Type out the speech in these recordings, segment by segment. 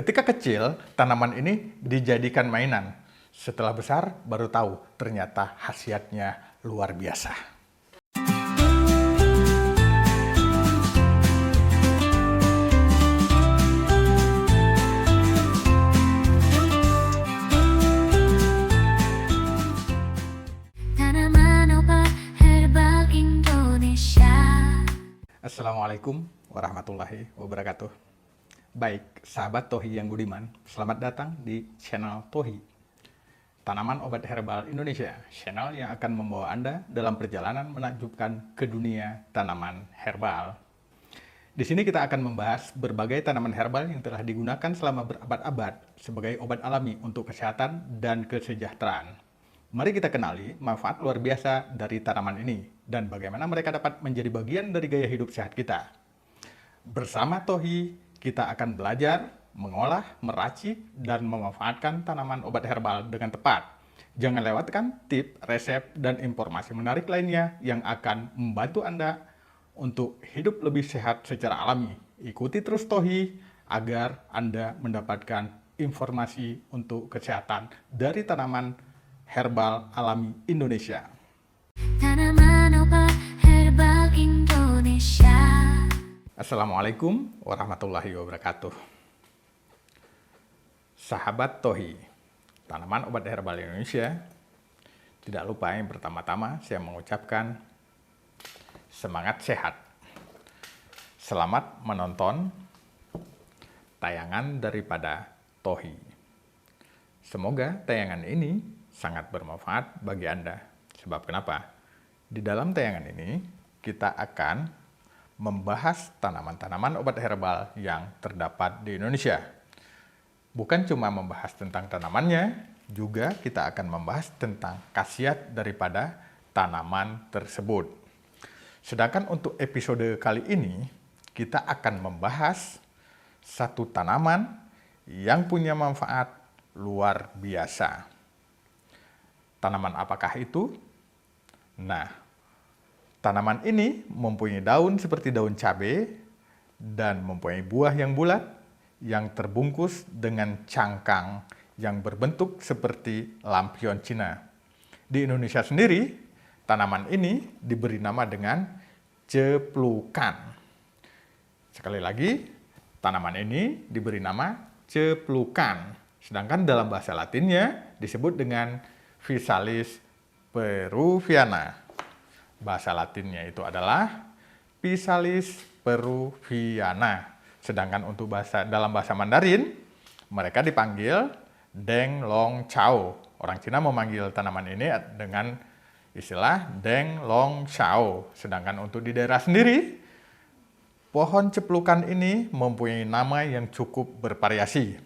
Ketika kecil, tanaman ini dijadikan mainan. Setelah besar, baru tahu ternyata khasiatnya luar biasa. Tanaman obat herbal Indonesia. Assalamualaikum warahmatullahi wabarakatuh. Baik, sahabat Tohi yang budiman, selamat datang di channel Tohi, Tanaman Obat Herbal Indonesia, channel yang akan membawa Anda dalam perjalanan menakjubkan ke dunia tanaman herbal. Di sini kita akan membahas berbagai tanaman herbal yang telah digunakan selama berabad-abad sebagai obat alami untuk kesehatan dan kesejahteraan. Mari kita kenali manfaat luar biasa dari tanaman ini dan bagaimana mereka dapat menjadi bagian dari gaya hidup sehat kita. Bersama Tohi, kita akan belajar, mengolah, meracik, dan memanfaatkan tanaman obat herbal dengan tepat. Jangan lewatkan tips, resep, dan informasi menarik lainnya yang akan membantu Anda untuk hidup lebih sehat secara alami. Ikuti terus Tohi agar Anda mendapatkan informasi untuk kesehatan dari tanaman herbal alami Indonesia. Tanaman obat herbal Indonesia. Assalamualaikum warahmatullahi wabarakatuh. Sahabat Tohi, tanaman obat herbal Indonesia, tidak lupa yang pertama-tama saya mengucapkan semangat sehat. Selamat menonton tayangan daripada Tohi. Semoga tayangan ini sangat bermanfaat bagi Anda. Sebab kenapa? Di dalam tayangan ini kita akan membahas tanaman-tanaman obat herbal yang terdapat di Indonesia. Bukan cuma membahas tentang tanamannya, juga kita akan membahas tentang khasiat daripada tanaman tersebut. Sedangkan untuk episode kali ini, kita akan membahas satu tanaman yang punya manfaat luar biasa. Tanaman apakah itu? Nah, tanaman ini mempunyai daun seperti daun cabai dan mempunyai buah yang bulat yang terbungkus dengan cangkang yang berbentuk seperti lampion Cina. Di Indonesia sendiri, tanaman ini diberi nama dengan ceplukan. Sekali lagi, tanaman ini diberi nama ceplukan. Sedangkan dalam bahasa Latinnya disebut dengan Physalis peruviana. Bahasa Latinnya itu adalah Physalis peruviana. Sedangkan untuk dalam bahasa Mandarin, mereka dipanggil Deng Long Chao. Orang Cina memanggil tanaman ini dengan istilah Deng Long Chao. Sedangkan untuk di daerah sendiri, pohon ceplukan ini mempunyai nama yang cukup bervariasi.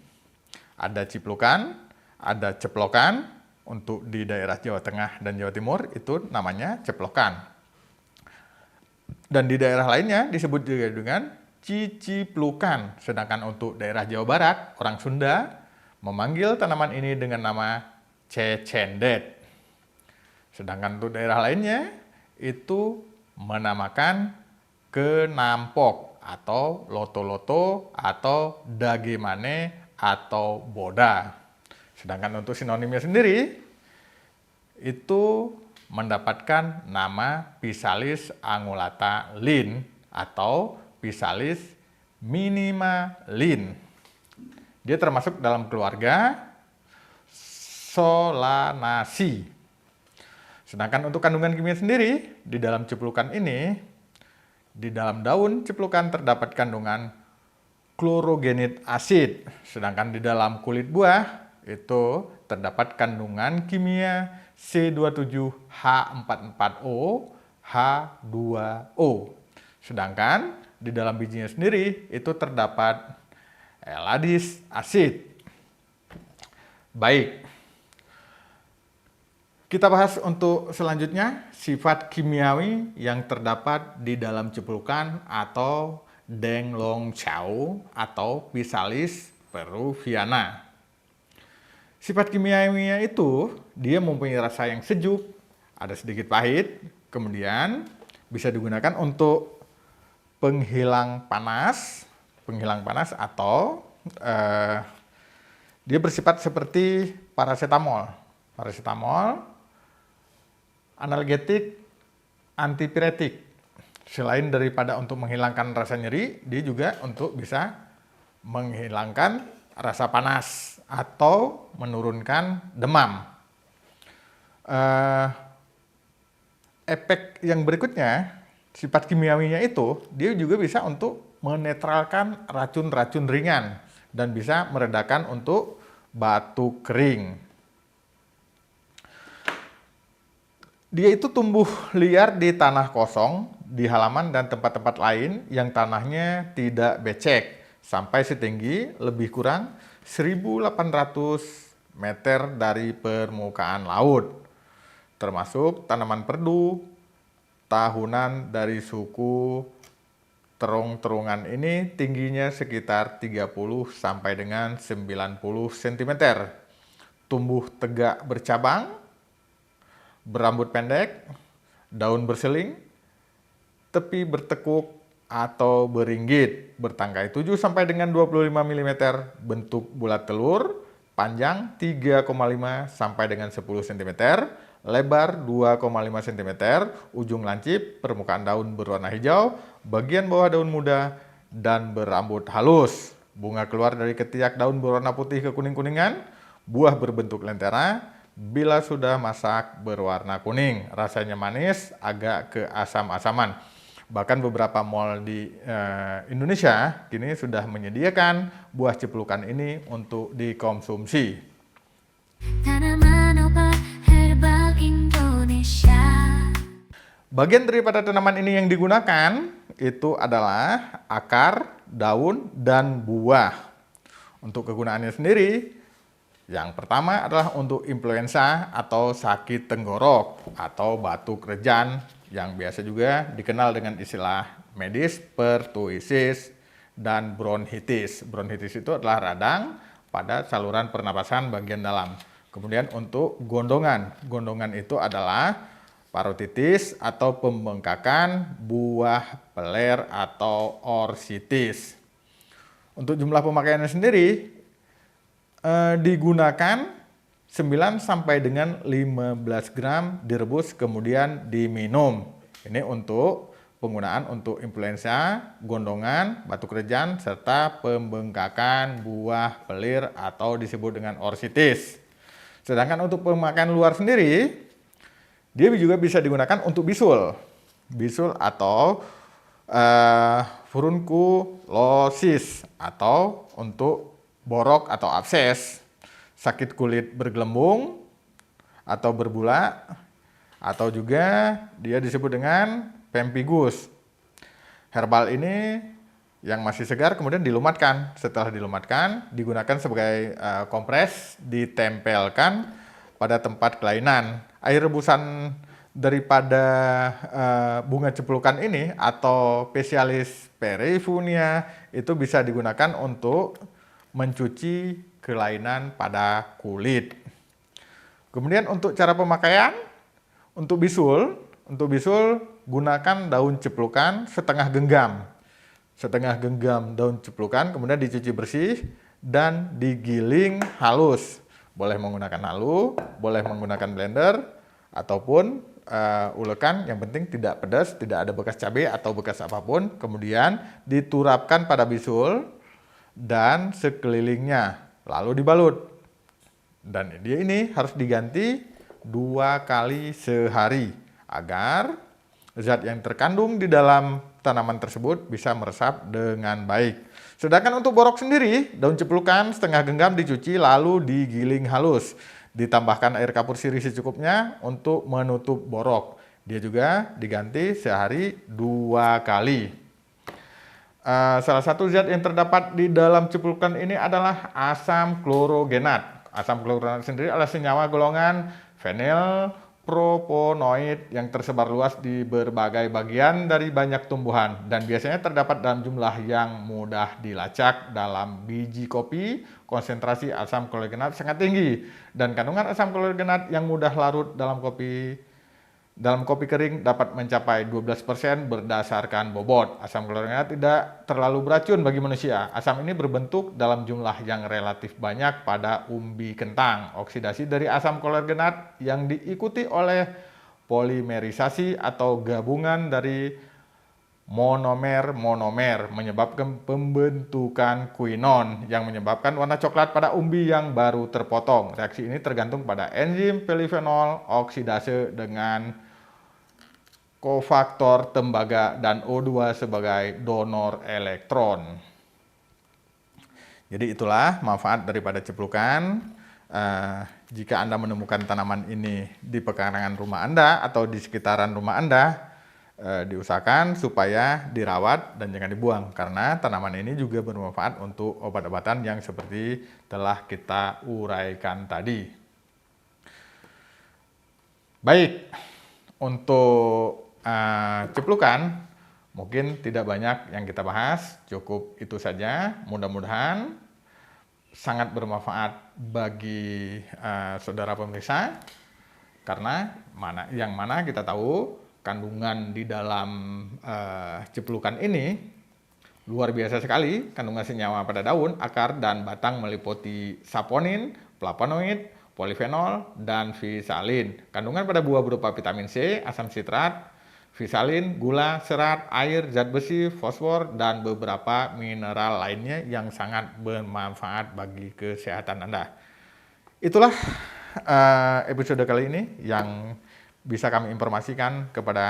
Ada ciplukan, ada ceplokan. Untuk di daerah Jawa Tengah dan Jawa Timur itu namanya ceplokan. Dan di daerah lainnya disebut juga dengan ciciplukan. Sedangkan untuk daerah Jawa Barat, orang Sunda memanggil tanaman ini dengan nama cecendet. Sedangkan untuk daerah lainnya itu menamakan kenampok atau loto-loto atau dagemane atau boda. Sedangkan untuk sinonimnya sendiri, itu mendapatkan nama Physalis angulata Linn atau Physalis minima Linn. Dia termasuk dalam keluarga Solanaceae. Sedangkan untuk kandungan kimia sendiri, di dalam ceplukan ini, di dalam daun ceplukan terdapat kandungan chlorogenic acid. Sedangkan di dalam kulit buah, itu terdapat kandungan kimia C27H44O, H2O. Sedangkan di dalam bijinya sendiri itu terdapat eladic acid. Baik, kita bahas untuk selanjutnya sifat kimiawi yang terdapat di dalam ceplukan atau Deng Long Chao atau Physalis peruviana. Sifat kimiawinya itu, dia mempunyai rasa yang sejuk, ada sedikit pahit, kemudian bisa digunakan untuk penghilang panas atau dia bersifat seperti paracetamol. Paracetamol, analgetik, antipiretik. Selain daripada untuk menghilangkan rasa nyeri, dia juga untuk bisa menghilangkan rasa panas atau menurunkan demam. Efek yang berikutnya, sifat kimiawinya itu, dia juga bisa untuk menetralkan racun-racun ringan dan bisa meredakan untuk batuk kering. Dia itu tumbuh liar di tanah kosong, di halaman dan tempat-tempat lain yang tanahnya tidak becek, sampai setinggi lebih kurang 1.800 meter dari permukaan laut, termasuk tanaman perdu tahunan dari suku terung-terungan ini tingginya sekitar 30 sampai dengan 90 cm. Tumbuh tegak bercabang, berambut pendek, daun berseling, tepi bertekuk atau beringgit, bertangkai 7 sampai dengan 25 mm, bentuk bulat telur, panjang 3,5 sampai dengan 10 cm, lebar 2,5 cm, ujung lancip, permukaan daun berwarna hijau, bagian bawah daun muda, dan berambut halus. Bunga keluar dari ketiak daun berwarna putih kekuning-kuningan, buah berbentuk lentera, bila sudah masak berwarna kuning, rasanya manis, agak keasam-asaman. Bahkan beberapa mal di Indonesia kini sudah menyediakan buah ciplukan ini untuk dikonsumsi. Tanaman obat herbal Indonesia. Bagian daripada tanaman ini yang digunakan itu adalah akar, daun, dan buah. Untuk kegunaannya sendiri, yang pertama adalah untuk influenza atau sakit tenggorok atau batuk rejan yang biasa juga dikenal dengan istilah medis pertusitis dan bronkitis. Bronkitis itu adalah radang pada saluran pernapasan bagian dalam. Kemudian untuk gondongan, gondongan itu adalah parotitis atau pembengkakan buah peler atau orsitis. Untuk jumlah pemakaiannya sendiri, digunakan 9 sampai dengan 15 gram direbus kemudian diminum. Ini untuk penggunaan untuk influenza, gondongan, batuk rejan, serta pembengkakan buah pelir atau disebut dengan orsitis. Sedangkan untuk pemakaian luar sendiri, dia juga bisa digunakan untuk bisul. Bisul atau furunculosis atau untuk borok atau abses, sakit kulit bergelembung atau berbula, atau juga dia disebut dengan pemphigus. Herbal ini yang masih segar kemudian dilumatkan. Setelah dilumatkan, digunakan sebagai kompres, ditempelkan pada tempat kelainan. Air rebusan daripada bunga ceplukan ini atau Specialis perifunia itu bisa digunakan untuk mencuci kelainan pada kulit. Kemudian untuk cara pemakaian, untuk bisul gunakan daun ceplukan setengah genggam. Setengah genggam daun ceplukan kemudian dicuci bersih dan digiling halus. Boleh menggunakan halu, boleh menggunakan blender ataupun ulekan, yang penting tidak pedas, tidak ada bekas cabai atau bekas apapun. Kemudian diturapkan pada bisul dan sekelilingnya, lalu dibalut. Dan dia ini harus diganti 2 kali sehari agar zat yang terkandung di dalam tanaman tersebut bisa meresap dengan baik. Sedangkan untuk borok sendiri, daun ceplukan setengah genggam dicuci lalu digiling halus. Ditambahkan air kapur sirih secukupnya untuk menutup borok. Dia juga diganti sehari 2 kali. Salah satu zat yang terdapat di dalam ceplukan ini adalah asam klorogenat. Asam klorogenat sendiri adalah senyawa golongan fenilproponoid yang tersebar luas di berbagai bagian dari banyak tumbuhan dan biasanya terdapat dalam jumlah yang mudah dilacak dalam biji kopi. Konsentrasi asam klorogenat sangat tinggi dan kandungan asam klorogenat yang mudah larut dalam kopi dalam kopi kering dapat mencapai 12% berdasarkan bobot. Asam klorgenat tidak terlalu beracun bagi manusia. Asam ini berbentuk dalam jumlah yang relatif banyak pada umbi kentang. Oksidasi dari asam klorgenat yang diikuti oleh polimerisasi atau gabungan dari monomer menyebabkan pembentukan quinon yang menyebabkan warna coklat pada umbi yang baru terpotong. Reaksi ini tergantung pada enzim polifenol oksidase dengan kofaktor tembaga dan O2 sebagai donor elektron. Jadi itulah manfaat daripada ceplukan. Jika Anda menemukan tanaman ini di pekarangan rumah Anda atau di sekitaran rumah Anda, diusahakan supaya dirawat dan jangan dibuang, karena tanaman ini juga bermanfaat untuk obat-obatan yang seperti telah kita uraikan tadi. Baik, untuk ceplukan mungkin tidak banyak yang kita bahas, cukup itu saja. Mudah-mudahan sangat bermanfaat bagi saudara pemirsa, karena yang mana kita tahu kandungan di dalam ceplukan ini luar biasa sekali. Kandungan senyawa pada daun, akar, dan batang meliputi saponin, flavonoid, polifenol, dan visalin. Kandungan pada buah berupa vitamin C, asam sitrat, visalin, gula, serat, air, zat besi, fosfor, dan beberapa mineral lainnya yang sangat bermanfaat bagi kesehatan Anda. Itulah episode kali ini yang bisa kami informasikan kepada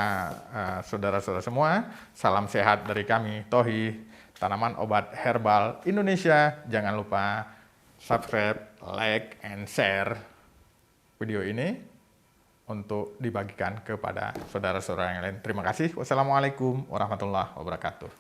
saudara-saudara semua. Salam sehat dari kami, Tohi, Tanaman Obat Herbal Indonesia. Jangan lupa subscribe, like, and share video ini untuk dibagikan kepada saudara-saudara yang lain. Terima kasih. Wassalamualaikum warahmatullahi wabarakatuh.